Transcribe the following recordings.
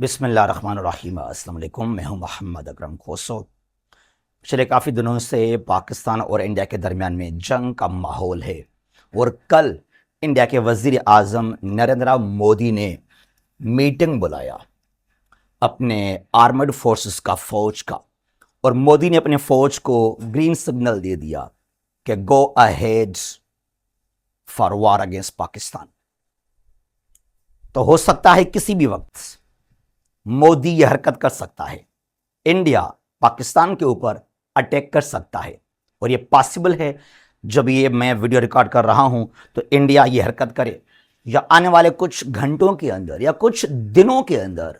बिस्मिल्लाहिर्रहमानिर्रहीम। अस्सलाम वालेकुम। मैं हूं मोहम्मद अकरम खोसो। पिछले काफ़ी दिनों से पाकिस्तान और इंडिया के दरमियान में जंग का माहौल है और कल इंडिया के वज़ीर आज़म नरेंद्र मोदी ने मीटिंग बुलाया अपने आर्मड फोर्सेस का, फौज का, और मोदी ने अपने फौज को ग्रीन सिग्नल दे दिया कि go ahead for war against Pakistan. तो हो सकता है किसी भी वक्त मोदी यह हरकत कर सकता है, इंडिया पाकिस्तान के ऊपर अटैक कर सकता है। और ये पॉसिबल है, जब ये मैं वीडियो रिकॉर्ड कर रहा हूं तो इंडिया ये हरकत करे या आने वाले कुछ घंटों के अंदर या कुछ दिनों के अंदर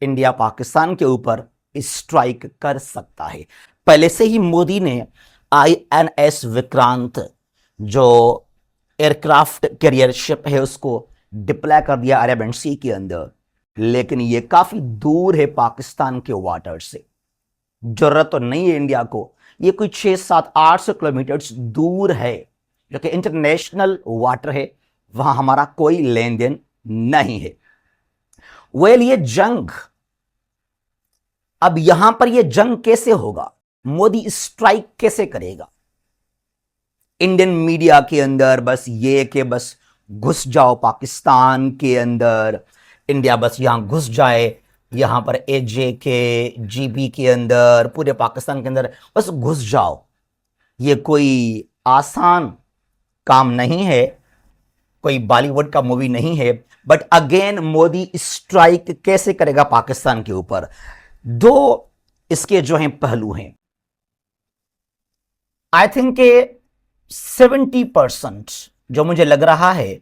इंडिया पाकिस्तान के ऊपर स्ट्राइक कर सकता है। पहले से ही मोदी ने INS विक्रांत, जो एयरक्राफ्ट कैरियर शिप है, उसको डिप्लॉय कर दिया अरेबियन सी के अंदर, लेकिन ये काफी दूर है पाकिस्तान के वाटर से। जरूरत तो नहीं है इंडिया को, ये कोई 600-700-800 किलोमीटर दूर है, जो कि इंटरनेशनल वाटर है, वहां हमारा कोई लेन देन नहीं है। ये जंग, अब यहां पर यह जंग कैसे होगा, मोदी स्ट्राइक कैसे करेगा? इंडियन मीडिया के अंदर बस ये कि बस घुस जाओ पाकिस्तान के अंदर, इंडिया बस यहां घुस जाए, यहां पर AJK GB के अंदर, पूरे पाकिस्तान के अंदर बस घुस जाओ। ये कोई आसान काम नहीं है, कोई बॉलीवुड का मूवी नहीं है। बट अगेन मोदी स्ट्राइक कैसे करेगा पाकिस्तान के ऊपर? दो इसके जो हैं पहलू हैं। आई थिंक 70% जो मुझे लग रहा है,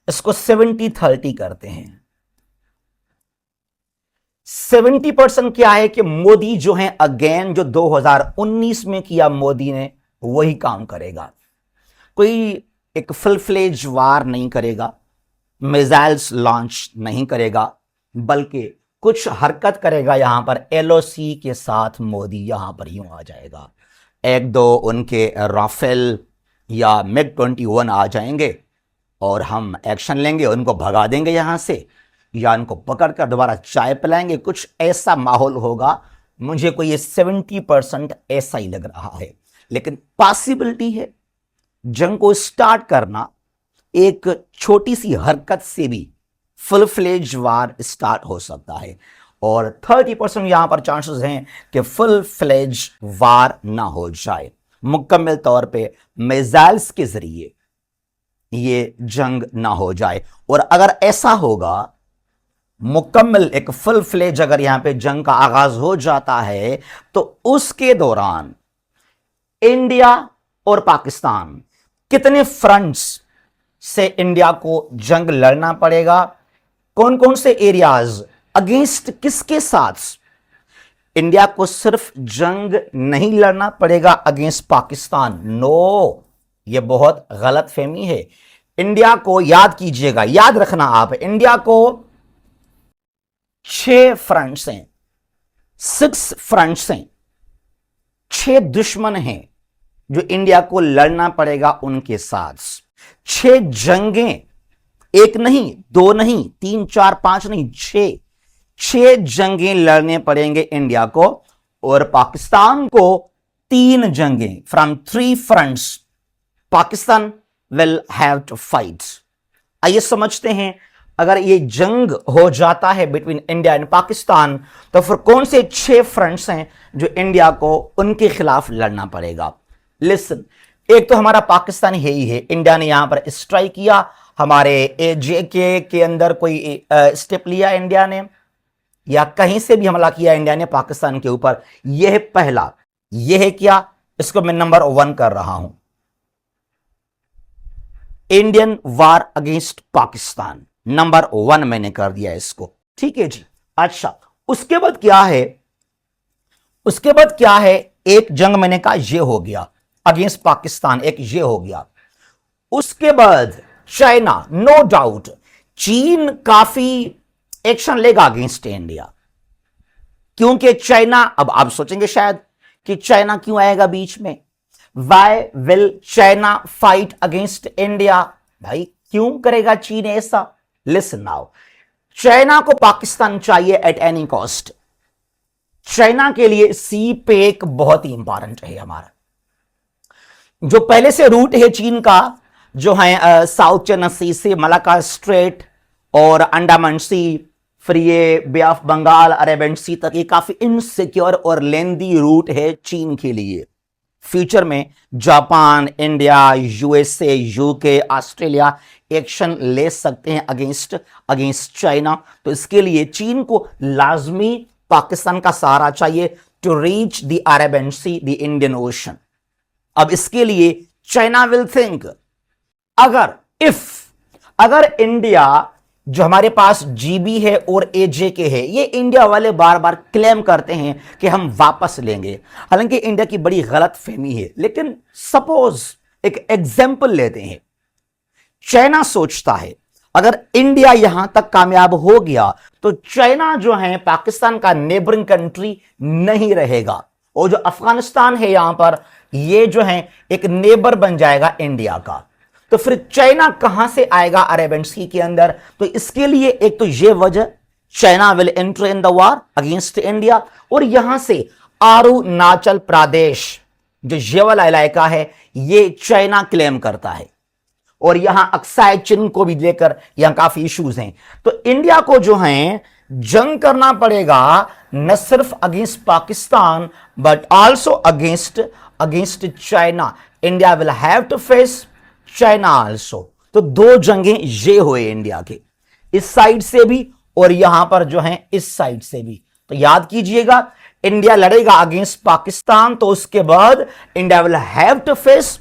इसको 70-30 करते हैं। 70% क्या है कि मोदी जो है अगेन जो 2019 में किया मोदी ने, वही काम करेगा। कोई एक फुल फ्लेज वार नहीं करेगा, मिसाइल्स लॉन्च नहीं करेगा, बल्कि कुछ हरकत करेगा। यहां पर LOC के साथ मोदी यहां पर यूं आ जाएगा, एक दो उनके राफेल या MiG-21 आ जाएंगे और हम एक्शन लेंगे, उनको भगा देंगे यहां से, या उनको पकड़कर दोबारा चाय पिलाएंगे। कुछ ऐसा माहौल होगा। मुझे कोई ये 70% ऐसा ही लग रहा है। लेकिन पॉसिबिलिटी है जंग को स्टार्ट करना एक छोटी सी हरकत से भी फुल फ्लेज वार स्टार्ट हो सकता है, और 30% यहां पर चांसेस हैं कि फुल फ्लेज वार ना हो जाए, मुकम्मल तौर पे मिसाइल्स के जरिए ये जंग ना हो जाए। और अगर ऐसा होगा, मुकम्मल एक फुल फ्लेज अगर यहां पे जंग का आगाज हो जाता है, तो उसके दौरान इंडिया और पाकिस्तान कितने फ्रंट्स से इंडिया को जंग लड़ना पड़ेगा, कौन कौन से एरियाज, अगेंस्ट किसके साथ। इंडिया को सिर्फ जंग नहीं लड़ना पड़ेगा अगेंस्ट पाकिस्तान, नो, यह बहुत गलत फहमी है। इंडिया को याद कीजिएगा, याद रखना आप, इंडिया को 6 फ्रंट्स हैं, 6 फ्रंट्स हैं, 6 दुश्मन हैं जो इंडिया को लड़ना पड़ेगा उनके साथ। 6 जंगें, एक नहीं, 2 नहीं, 3, 4, 5 नहीं, 6 जंगें लड़ने पड़ेंगे इंडिया को, और पाकिस्तान को 3 जंगें, from 3 fronts Pakistan will have to fight. आइए समझते हैं, अगर ये जंग हो जाता है बिटवीन इंडिया एंड पाकिस्तान, तो फिर कौन से 6 फ्रंट्स हैं जो इंडिया को उनके खिलाफ लड़ना पड़ेगा। लिसन, एक तो हमारा पाकिस्तान है ही है, इंडिया ने यहां पर स्ट्राइक किया, हमारे AJK के अंदर कोई स्टेप लिया इंडिया ने, या कहीं से भी हमला किया इंडिया ने पाकिस्तान के ऊपर, यह है पहला। यह है क्या, इसको मैं नंबर 1 कर रहा हूं, इंडियन वार अगेंस्ट पाकिस्तान, नंबर 1 मैंने कर दिया इसको। ठीक है जी। अच्छा, उसके बाद क्या है, उसके बाद क्या है, एक जंग मैंने कहा ये हो गया अगेंस्ट पाकिस्तान, एक ये हो गया। उसके बाद चाइना, नो डाउट चीन काफी एक्शन लेगा अगेंस्ट इंडिया, क्योंकि चाइना, अब आप सोचेंगे शायद कि चाइना क्यों आएगा बीच में, why will China fight against India, भाई क्यों करेगा चीन ऐसा? लिसन नाउ, चाइना को पाकिस्तान चाहिए एट एनी कॉस्ट। चाइना के लिए सी पेक बहुत ही इंपॉर्टेंट है हमारा। जो पहले से रूट है चीन का, जो है साउथ चाइना सी से मलाक्का स्ट्रेट और अंडमान सी, फिर ये बे ऑफ बंगाल, अरेबियन सी तक, ये काफी इनसिक्योर और लेंदी रूट है चीन के लिए। फ्यूचर में Japan, India, USA, UK, Australia action ले सकते हैं अगेंस्ट चाइना। तो इसके लिए चीन को लाजमी पाकिस्तान का सहारा चाहिए to reach the Arabian sea, the Indian ocean. अब इसके लिए चाइना विल थिंक, अगर इंडिया जो हमारे पास जीबी है और एजे के है, ये इंडिया वाले बार बार क्लेम करते हैं कि हम वापस लेंगे, हालांकि इंडिया की बड़ी गलत फहमी है। लेकिन सपोज एक एग्जाम्पल लेते हैं, चाइना सोचता है अगर इंडिया यहां तक कामयाब हो गया तो चाइना जो है पाकिस्तान का नेबरिंग कंट्री नहीं रहेगा, और जो अफगानिस्तान है यहां पर, ये जो है एक नेबर बन जाएगा इंडिया का। तो फिर चाइना कहां से आएगा अरेबियन सी के अंदर? तो इसके लिए एक तो ये वजह, China will enter in the war against India, और यहां से अरुणाचल प्रदेश जो ये वाला इलाका है ये चाइना क्लेम करता है, और यहां अक्साई चिन को भी लेकर यहां काफी इश्यूज हैं। तो इंडिया को जो है जंग करना पड़ेगा न सिर्फ against Pakistan but also against China. India will have to face China also. तो दो जंगें ये हुए इंडिया के, इस साइड से भी और यहां पर जो है इस साइड से भी। तो याद कीजिएगा, इंडिया लड़ेगा अगेंस्ट पाकिस्तान, तो उसके बाद India will have to face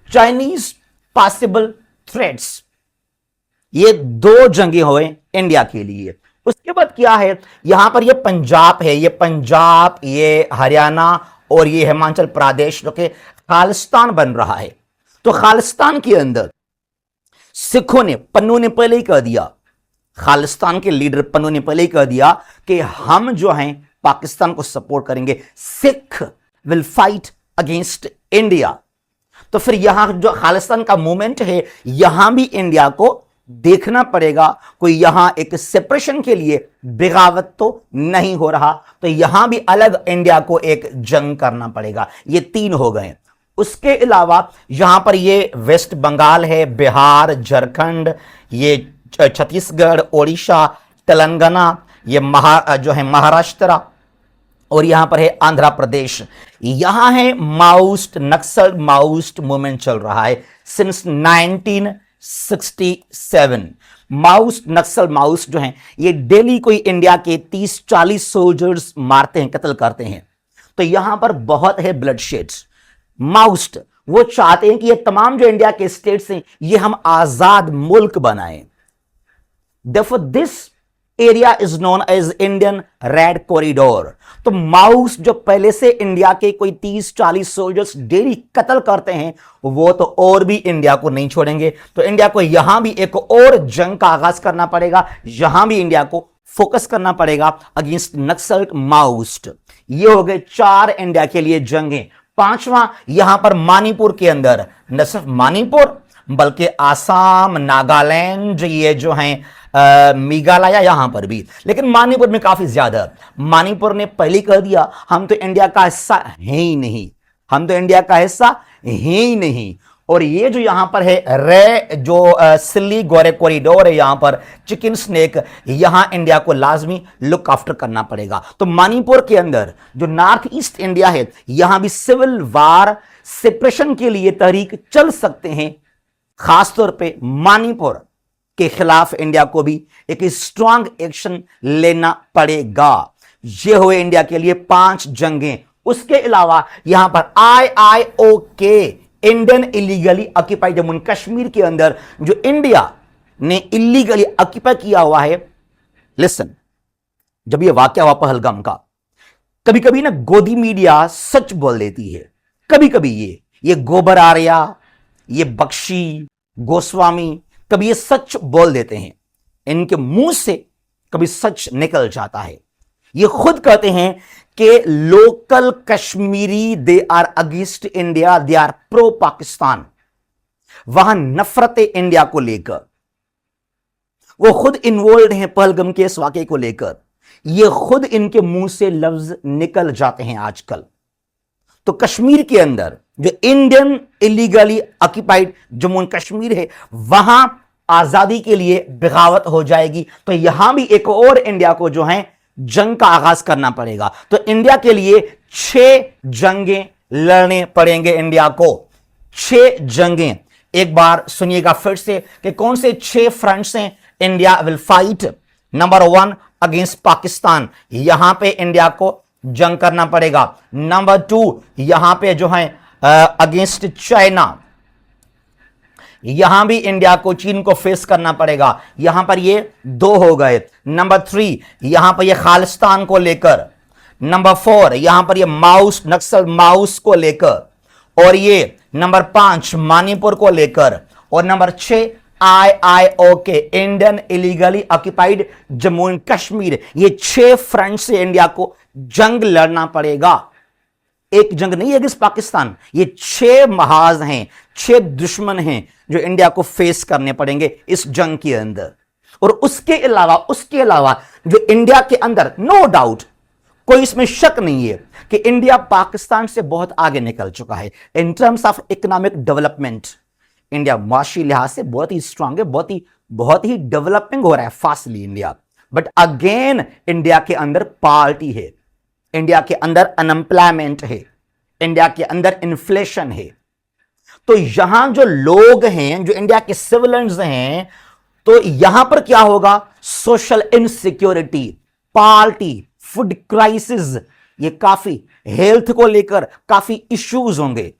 Chinese possible threats. ये दो जंगें हुए इंडिया के लिए। उसके बाद क्या है, यहां पर ये पंजाब है, ये पंजाब, ये हरियाणा और ये हिमाचल प्रदेश जो कि खालिस्तान बन रहा है। तो खालिस्तान के अंदर सिखों ने, पन्नू ने पहले ही कह दिया, खालिस्तान के लीडर पन्नू ने पहले ही कह दिया कि हम जो हैं पाकिस्तान को सपोर्ट करेंगे, Sikh will fight against India. तो फिर यहां जो खालिस्तान का मूवमेंट है, यहां भी इंडिया को देखना पड़ेगा, कोई यहां एक सेपरेशन के लिए बगावत तो नहीं हो रहा, तो यहां भी अलग इंडिया को एक जंग करना पड़ेगा। ये तीन हो गए। उसके अलावा यहां पर ये वेस्ट बंगाल है, बिहार, झारखंड, ये छत्तीसगढ़, ओडिशा, तेलंगाना, ये जो है महाराष्ट्र, और यहां पर है आंध्र प्रदेश। यहां है माओइस्ट, नक्सल माओइस्ट मूवमेंट चल रहा है सिंस 1967। माओइस्ट, नक्सल माओइस्ट जो हैं ये डेली कोई इंडिया के 30-40 सोल्जर्स मारते हैं, कत्ल करते हैं। तो यहां पर बहुत है ब्लडशेड्स। माओइस्ट वो चाहते हैं कि ये तमाम जो इंडिया के स्टेट्स हैं ये हम आजाद मुल्क बनाएं। Therefore, this area is known as Indian red corridor. तो माओइस्ट जो पहले से इंडिया के कोई 30-40 सोल्जर्स डेली कत्ल करते हैं, वो तो और भी इंडिया को नहीं छोड़ेंगे। तो इंडिया को यहां भी एक और जंग का आगाज करना पड़ेगा, यहां भी इंडिया को फोकस करना पड़ेगा अगेंस्ट नक्सल माओइस्ट। ये हो गए 4 इंडिया के लिए जंगें। 5वां यहां पर मणिपुर के अंदर, न सिर्फ मणिपुर बल्कि आसाम, नागालैंड, ये जो हैं मेघालय, यहां पर भी, लेकिन मणिपुर में काफी ज्यादा। मणिपुर ने पहले कह दिया हम तो इंडिया का हिस्सा है ही नहीं, हम तो इंडिया का हिस्सा है ही नहीं। और ये जो यहां पर है रे जो सिल्ली गोरे कॉरिडोर है, यहां पर चिकन स्नेक, यहां इंडिया को लाजमी लुक आफ्टर करना पड़ेगा। तो मणिपुर के अंदर जो नॉर्थ ईस्ट इंडिया है, यहां भी सिविल वार सेपरेशन के लिए तहरीक चल सकते हैं। खासतौर पे मणिपुर के खिलाफ इंडिया को भी एक स्ट्रांग एक्शन लेना पड़ेगा। ये हुए इंडिया के लिए 5 जंगें। उसके अलावा यहां पर IIOK, Indian illegally occupied Jammu and Kashmir के अंदर जो इंडिया ने इलीगली ऑक्यूपाई किया हुआ है। लिसन, जब ये वाकया हुआ पहलगाम का, कभी कभी ना गोदी मीडिया सच बोल देती है, कभी कभी ये गोबर आर्या, ये बख्शी, गोस्वामी, कभी ये सच बोल देते हैं, इनके मुंह से कभी सच निकल जाता है। ये खुद कहते हैं कि local Kashmiri they are against India, they are pro Pakistan. वहां नफरत इंडिया को लेकर, वो खुद इन्वॉल्व हैं पहलगाम के इस वाकये को लेकर, ये खुद इनके मुंह से लफ्ज निकल जाते हैं आजकल। तो कश्मीर के अंदर जो Indian illegally occupied Jammu and Kashmir है, वहां आजादी के लिए बगावत हो जाएगी, तो यहां भी एक और इंडिया को जो है जंग का आगाज करना पड़ेगा। तो इंडिया के लिए 6 जंगें लड़ने पड़ेंगे इंडिया को, 6 जंगें। एक बार सुनिएगा फिर से कि कौन से 6 फ्रंट्स हैं India will fight. Number 1 against Pakistan, यहां पे इंडिया को जंग करना पड़ेगा। नंबर 2 यहां पे जो है अगेंस्ट चाइना, यहां भी इंडिया को चीन को फेस करना पड़ेगा, यहां पर ये 2 हो गए। नंबर 3 यहां पर ये खालिस्तान को लेकर। नंबर 4 यहां पर ये माउस नक्सल माउस को लेकर, और ये नंबर 5 मणिपुर को लेकर, और number 6 IIOK Indian illegally occupied Jammu and Kashmir. ये 6 फ्रंट से इंडिया को जंग लड़ना पड़ेगा। एक जंग नहीं है अगेंस्ट पाकिस्तान, ये 6 महाज हैं, 6 दुश्मन हैं जो इंडिया को फेस करने पड़ेंगे इस जंग के अंदर। और उसके अलावा जो इंडिया के अंदर, नो डाउट, कोई इसमें शक नहीं है कि इंडिया पाकिस्तान से बहुत आगे निकल चुका है in terms of economic development. India माशी लिहाज से बहुत ही स्ट्रांग है, बहुत ही डेवलपिंग हो रहा है fastly India. But again India के अंदर पार्टी है, इंडिया के अंदर अनएम्प्लॉयमेंट है, इंडिया के अंदर इन्फ्लेशन है। तो यहां जो लोग हैं, जो इंडिया के सिविलियंस हैं, तो यहां पर क्या होगा? Social insecurity, party, food crisis, ये काफी हेल्थ को लेकर काफी इश्यूज होंगे।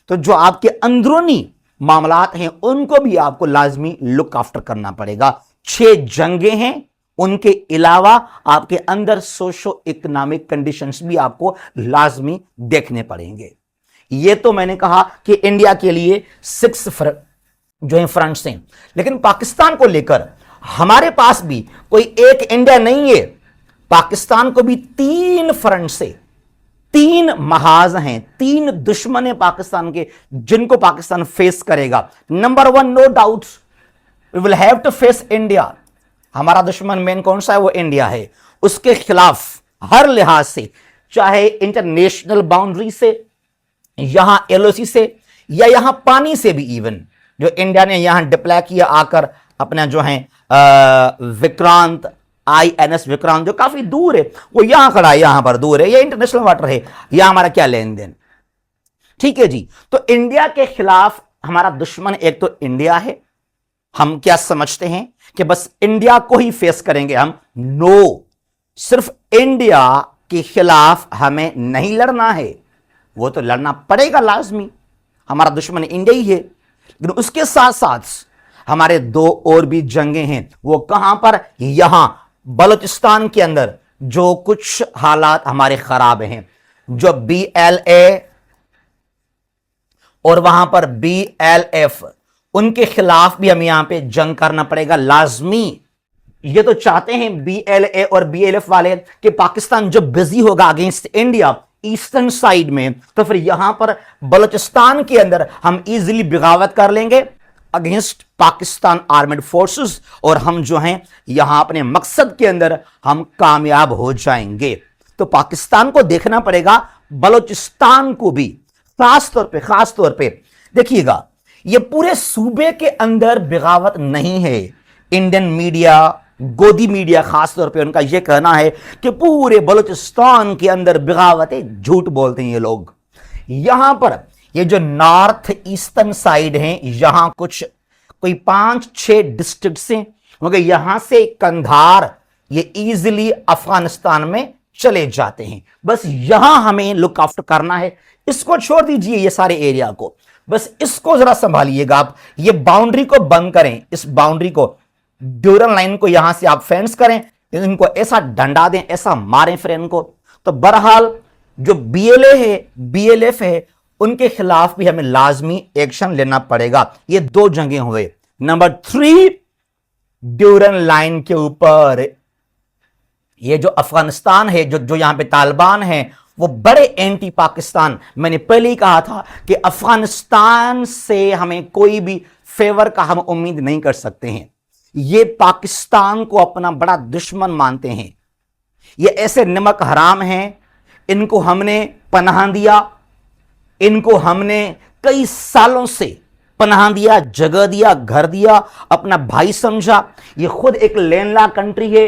तो जो आपके अंदरूनी मामलात हैं उनको भी आपको लाजमी लुक आफ्टर करना पड़ेगा। 6 जंगें हैं, उनके अलावा आपके अंदर सोशो इकोनॉमिक कंडीशंस भी आपको लाजमी देखने पड़ेंगे। ये तो मैंने कहा कि इंडिया के लिए 6 जो है फ्रंट्स हैं, लेकिन पाकिस्तान को लेकर हमारे पास भी कोई एक इंडिया नहीं है। पाकिस्तान को भी 3 फ्रंट से 3 महाज हैं, 3 दुश्मन हैं पाकिस्तान के, जिनको पाकिस्तान फेस करेगा। Number 1 no doubt we will have to face India. हमारा दुश्मन मेन कौन सा है? वो इंडिया है। उसके खिलाफ हर लिहाज से, चाहे इंटरनेशनल बाउंड्री से, यहां LOC से, या यहां पानी से भी, इवन जो इंडिया ने यहां डिप्लॉय किया आकर अपना जो है विक्रांत, INS विक्रांत, जो काफी दूर है, वो यहां खड़ा है, यहां पर दूर है, ये इंटरनेशनल वाटर है, यहां हमारा क्या लेन देन। ठीक है जी। तो इंडिया के खिलाफ हमारा दुश्मन एक तो इंडिया है। हम क्या समझते हैं कि बस इंडिया को ही फेस करेंगे हम? नो, सिर्फ इंडिया के खिलाफ हमें नहीं लड़ना है, वो तो लड़ना पड़ेगा लाजमी, हमारा दुश्मन इंडिया ही है। लेकिन उसके साथ साथ हमारे 2 और भी जंगें हैं। वो कहां पर? यहां बलूचिस्तान के अंदर जो कुछ हालात हमारे खराब हैं, जो BLA और वहां पर BLF, उनके खिलाफ भी हमें यहां पे जंग करना पड़ेगा लाजमी। ये तो चाहते हैं BLA और BLF वाले कि पाकिस्तान जब बिजी होगा अगेंस्ट इंडिया ईस्टर्न साइड में, तो फिर यहां पर बलूचिस्तान के अंदर हम इजीली बगावत कर लेंगे अगेंस्ट पाकिस्तान आर्मेड फोर्सेस, और हम जो हैं यहां अपने मकसद के अंदर हम कामयाब हो जाएंगे। तो पाकिस्तान को देखना पड़ेगा, बलूचिस्तान को भी खास तौर पे देखिएगा, ये पूरे सूबे के अंदर बगावत नहीं है। इंडियन मीडिया, गोदी मीडिया खास तौर पे, उनका यह कहना है कि पूरे बलूचिस्तान के अंदर बगावत है। झूठ बोलते हैं ये लोग। यहां पर ये जो नॉर्थ ईस्टर्न साइड है, यहां कोई 5-6 डिस्ट्रिक्ट हैं, मगर यहां से कंधार ये इजीली अफगानिस्तान में चले जाते हैं। बस यहां हमें लुक आफ्टर करना है। इसको छोड़ दीजिए, ये सारे एरिया को, बस इसको जरा संभालिएगा आप। ये बाउंड्री को बंद करें, इस बाउंड्री को, ड्यूरल लाइन को यहां से आप फेंस करें, इनको ऐसा डंडा दें, ऐसा मारें फिर इनको। तो बहरहाल जो BLA है, BLF है, उनके खिलाफ भी हमें लाजमी एक्शन लेना पड़ेगा। ये 2 जंगें हुए। नंबर 3 ड्यूरल लाइन के ऊपर ये जो अफगानिस्तान है, जो यहां पे तालिबान है, वो बड़े एंटी पाकिस्तान। मैंने पहले ही कहा था कि अफगानिस्तान से हमें कोई भी फेवर का हम उम्मीद नहीं कर सकते हैं, ये पाकिस्तान को अपना बड़ा दुश्मन मानते हैं। ये ऐसे नमक हराम हैं, इनको हमने पनाह दिया, इनको हमने कई सालों से पनाह दिया, जगह दिया, घर दिया, अपना भाई समझा। ये खुद एक लैंडलॉक्ड कंट्री है,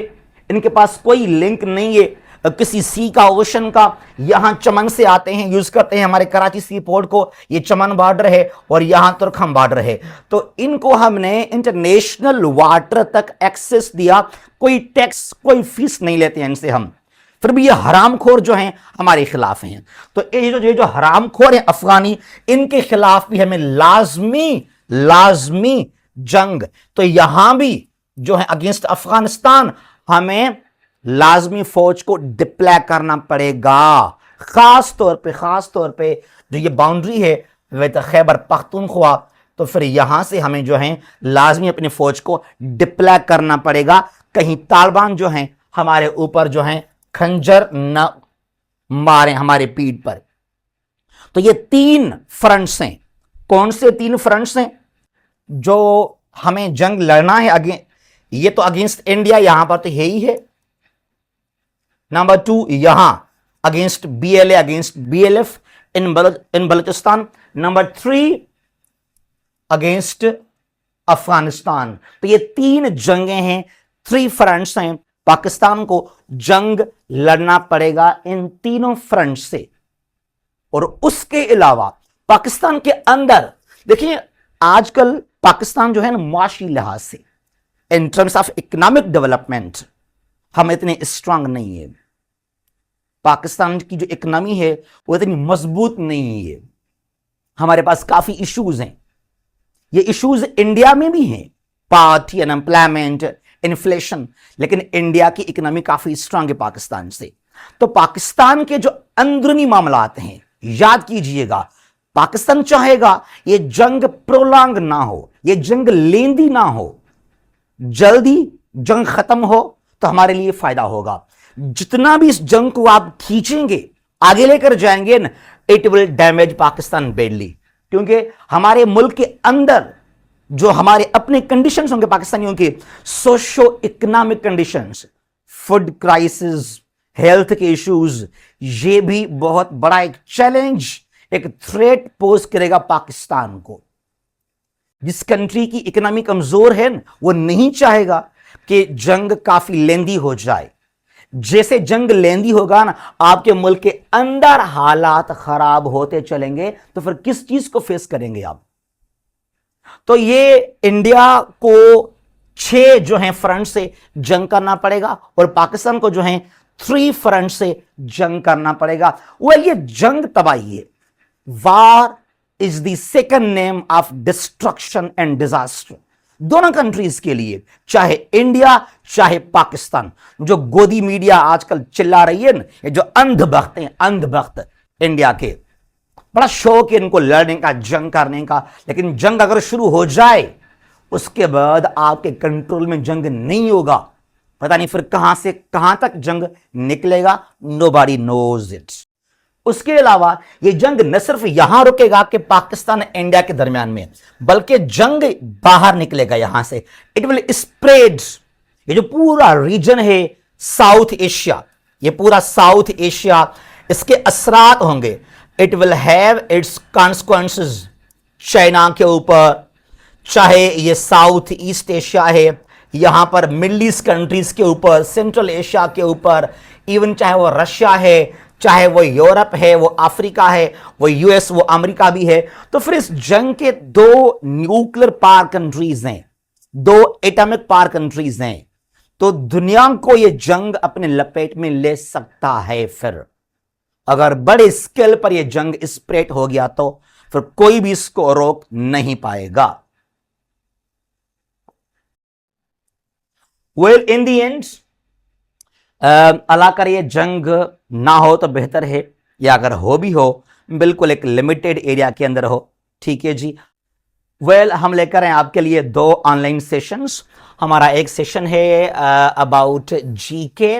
इनके पास कोई लिंक नहीं है किसी सी का, ओशन का। यहां चमन से आते हैं, यूज करते हैं हमारे कराची सी पोर्ट को, ये चमन बॉर्डर है और यहां तुर्खम बॉर्डर है। तो इनको हमने इंटरनेशनल वाटर तक एक्सेस दिया, कोई टैक्स कोई फीस नहीं लेते हैं इनसे हम, फिर भी ये हरामखोर जो हैं हमारे खिलाफ हैं। तो ये जो हरामखोर हैं अफगानी, इनके खिलाफ भी हमें लाजमी जंग, तो यहां भी जो है अगेंस्ट अफगानिस्तान हमें लाजमी फौज को डिप्लॉय करना पड़ेगा। खास तौर पे जो ये बाउंड्री है वह तो खैबर पख्तूनख्वा, तो फिर यहां से हमें जो है लाजमी अपनी फौज को डिप्लॉय करना पड़ेगा, कहीं तालिबान जो हैं हमारे ऊपर जो है खंजर न मारे हमारे पीठ पर। तो ये 3 फ्रंट्स हैं। कौन से 3 फ्रंट्स हैं जो हमें जंग लड़ना है? ये तो अगेंस्ट इंडिया, यहां पर तो यही है। नंबर 2 यहां against BLA, against BLF in Balochistan. Number 3 against Afghanistan. तो ये 3 जंगें हैं, 3 फ्रंट्स हैं। पाकिस्तान को जंग लड़ना पड़ेगा इन तीनों फ्रंट से। और उसके अलावा पाकिस्तान के अंदर देखिए, आजकल पाकिस्तान जो है ना, मुआशी लिहाज से in terms of economic development हम इतने स्ट्रांग नहीं है। पाकिस्तान की जो इकोनॉमी है वो इतनी मजबूत नहीं है, हमारे पास काफी इश्यूज हैं। ये इश्यूज इंडिया में भी हैं, पावर्टी, अनएम्प्लॉयमेंट, इन्फ्लेशन, लेकिन इंडिया की इकोनॉमी काफी स्ट्रांग है पाकिस्तान से। तो पाकिस्तान के जो अंदरूनी मामलात हैं, याद कीजिएगा, पाकिस्तान चाहेगा ये जंग प्रोलॉन्ग ना हो, ये जंग लेंदी ना हो, जल्दी जंग खत्म हो तो हमारे लिए फायदा होगा। जितना भी इस जंग को आप खींचेंगे, आगे लेकर जाएंगे ना, it will damage Pakistan badly, क्योंकि हमारे मुल्क के अंदर जो हमारे अपने कंडीशंस होंगे पाकिस्तानियों के, socio economic conditions, food crisis, health के इश्यूज, ये भी बहुत बड़ा एक चैलेंज, एक थ्रेट पोज करेगा पाकिस्तान को। जिस कंट्री की इकोनॉमी कमजोर है ना, वो नहीं चाहेगा कि जंग काफी लेंदी हो जाए। जैसे जंग लेंदी होगा ना, आपके मुल्क के अंदर हालात खराब होते चलेंगे, तो फिर किस चीज को फेस करेंगे आप? तो ये इंडिया को 6 जो है फ्रंट से जंग करना पड़ेगा और पाकिस्तान को जो है 3 फ्रंट से जंग करना पड़ेगा। ये जंग तबाही है। वार is the second name of destruction and disaster, दोनों कंट्रीज के लिए, चाहे इंडिया चाहे पाकिस्तान। जो गोदी मीडिया आजकल चिल्ला रही है ना, ये जो अंधभक्त हैं, अंधभक्त इंडिया के, बड़ा शौक है इनको लड़ने का, जंग करने का, लेकिन जंग अगर शुरू हो जाए उसके बाद आपके कंट्रोल में जंग नहीं होगा। पता नहीं फिर कहां से कहां तक जंग निकलेगा, नोबडी नोज इट। उसके अलावा ये जंग न सिर्फ यहां रुकेगा कि पाकिस्तान और इंडिया के दरमियान में, बल्कि जंग बाहर निकलेगा यहां से। इट विल स्प्रेड, ये जो पूरा रीजन है साउथ एशिया, ये पूरा साउथ एशिया, इसके असरात होंगे। It will have it's consequences China के ऊपर, चाहे ये साउथ ईस्ट एशिया है, यहां पर मिडिल ईस्ट कंट्रीज के ऊपर, सेंट्रल एशिया के ऊपर, इवन चाहे वो रशिया है, चाहे वो यूरोप है, वो अफ्रीका है, वो यूएस, वो अमेरिका भी है। तो फिर इस जंग के 2 न्यूक्लियर पावर कंट्रीज हैं, 2 एटॉमिक पावर कंट्रीज हैं, तो दुनिया को ये जंग अपने लपेट में ले सकता है। फिर अगर बड़े स्केल पर यह जंग स्प्रेड हो गया तो फिर कोई भी इसको रोक नहीं पाएगा। वेल इन द एंड अल्लाह करे ये जंग ना हो तो बेहतर है, या अगर हो भी हो बिल्कुल एक लिमिटेड एरिया के अंदर हो, ठीक है जी। वेल हम लेकर आए आपके लिए 2 ऑनलाइन सेशंस। हमारा एक सेशन है अबाउट जीके,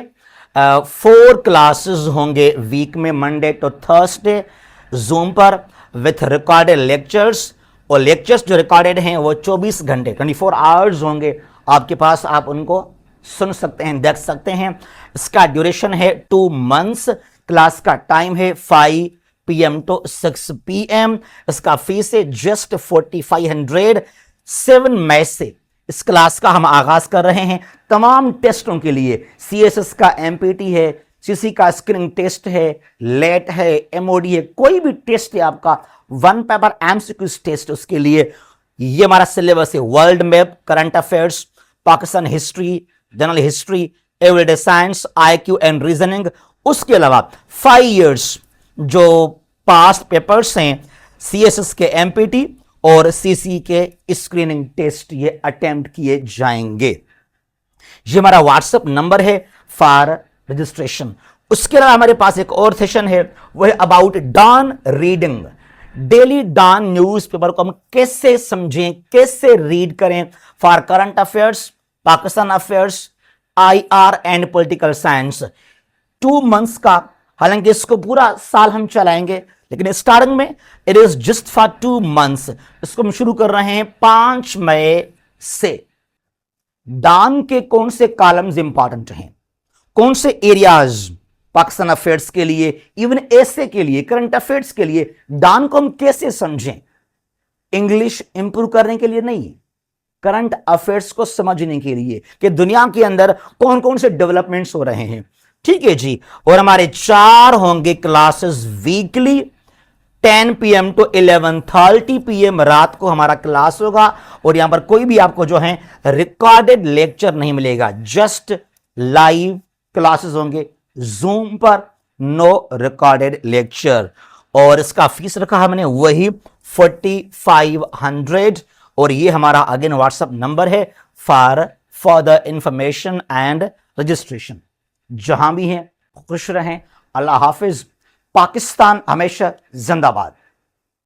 4 क्लासेस होंगे वीक में, मंडे टू थर्सडे, जूम पर विथ रिकॉर्डेड लेक्चर्स, और लेक्चर्स जो रिकॉर्डेड हैं वो 24 घंटे 24 आवर्स होंगे आपके पास, आप उनको सुन सकते हैं, देख सकते हैं। इसका ड्यूरेशन है 2 मंथ्स। क्लास का टाइम है 5 PM to 6 PM। इसका फीस है जस्ट 4500। 7 मई से इस क्लास का हम आगाज कर रहे हैं। तमाम टेस्टों के लिए CSS का MPT है, CC का स्क्रीनिंग टेस्ट है, लेट है, MOD है, कोई भी टेस्ट है आपका 1 पेपर MCQ टेस्ट, उसके लिए ये हमारा सिलेबस है। World map, current affairs, Pakistan history, general history, everyday science, IQ and reasoning. उसके अलावा 5 इयर्स जो पास्ट पेपर्स हैं, CSS के MPT और CC के स्क्रीनिंग टेस्ट ये अटेम्प्ट किए जाएंगे। ये हमारा व्हाट्सएप नंबर है फॉर रजिस्ट्रेशन। उसके अलावा हमारे पास एक और सेशन है, वो है about Dawn reading. Daily Dawn newspaper को हम कैसे समझें, कैसे रीड करें for current affairs, Pakistan affairs, IR and political science. 2 months का, हालांकि इसको पूरा साल हम चलाएंगे, लेकिन स्टार्टिंग में it is just for 2 months. इसको हम शुरू कर रहे हैं 5 मई से। डॉन के कौन से कॉलम्स इंपॉर्टेंट हैं, कौन से एरियाज पाकिस्तान अफेयर्स के लिए, इवन ऐसे के लिए, करंट अफेयर्स के लिए डॉन को हम कैसे समझें। इंग्लिश इंप्रूव करने के लिए नहीं, करंट अफेयर्स को समझने के लिए कि दुनिया के अंदर कौन कौन से डेवलपमेंट्स हो रहे हैं। ठीक है जी। और हमारे 4 होंगे classes weekly. 10 PM to 11:30 PM रात को हमारा क्लास होगा। और यहां पर कोई भी आपको जो है रिकॉर्डेड लेक्चर नहीं मिलेगा, जस्ट लाइव क्लासेस होंगे जूम पर, नो रिकॉर्डेड लेक्चर। और इसका फीस रखा हमने वही 4500। और ये हमारा अगेन व्हाट्सएप नंबर है for the information and registration. जहां भी हैं खुश रहें। अल्लाह हाफिज। पाकिस्तान हमेशा जिंदाबाद।